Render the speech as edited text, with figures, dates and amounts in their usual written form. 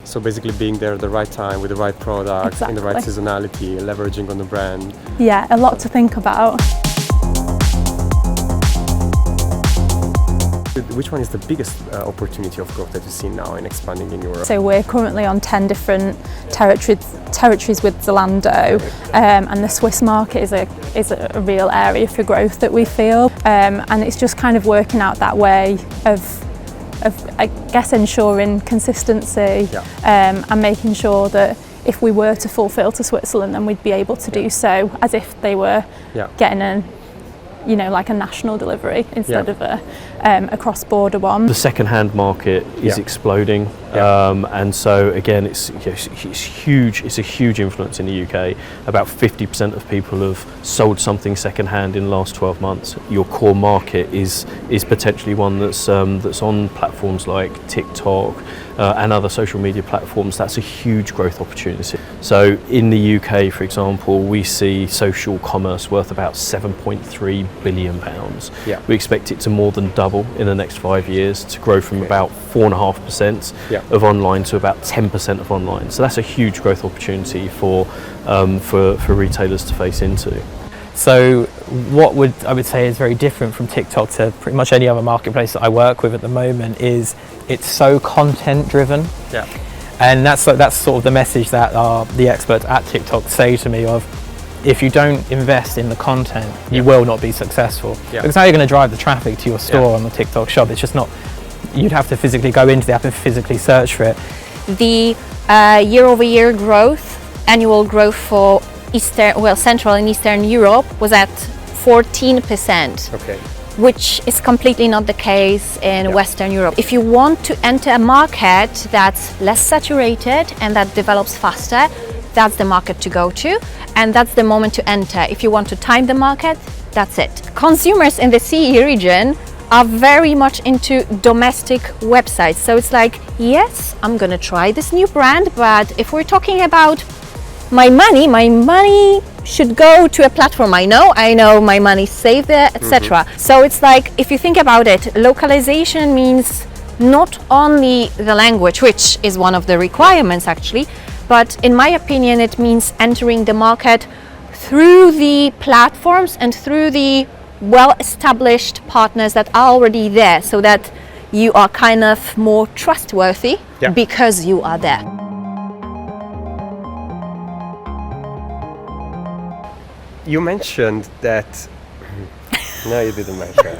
So basically being there at the right time with the right product, in the right seasonality, leveraging on the brand. Yeah, a lot to think about. Which one is the biggest opportunity of growth that you see now in expanding in Europe? So we're currently on 10 different territories with Zalando, and the Swiss market is a real area for growth that we feel, and it's just kind of working out that way of I guess ensuring consistency, and making sure that if we were to fulfil to Switzerland, then we'd be able to do so as if they were getting like a national delivery instead of a cross-border one. The second-hand market is exploding, and so again, it's huge. It's a huge influence in the UK. About 50% of people have sold something second-hand in the last 12 months. Your core market is potentially one that's on platforms like TikTok and other social media platforms. That's a huge growth opportunity. So in the UK, for example, we see social commerce worth about £7.3 billion. We expect it to more than double in the next 5 years, to grow from about 4.5% of online to about 10% of online. So that's a huge growth opportunity for retailers to face into. So what I would say is very different from TikTok to pretty much any other marketplace that I work with at the moment is it's so content driven. And that's sort of the message that the experts at TikTok say to me of, if you don't invest in the content, you will not be successful. Because how are you going to drive the traffic to your store on the TikTok shop? It's just not, you'd have to physically go into the app and physically search for it. The year-over-year growth, annual growth for Central and Eastern Europe was at 14%, which is completely not the case in Western Europe. If you want to enter a market that's less saturated and that develops faster, that's the market to go to, and that's the moment to enter. If you want to time the market, that's it. Consumers in the CE region are very much into domestic websites. So it's like, yes, I'm gonna try this new brand, but if we're talking about my money should go to a platform I know my money's safe there, etc. So it's like, if you think about it, localization means not only the language, which is one of the requirements actually, but in my opinion, it means entering the market through the platforms and through the well-established partners that are already there, so that you are kind of more trustworthy because you are there. You mentioned that... No, you didn't mention it.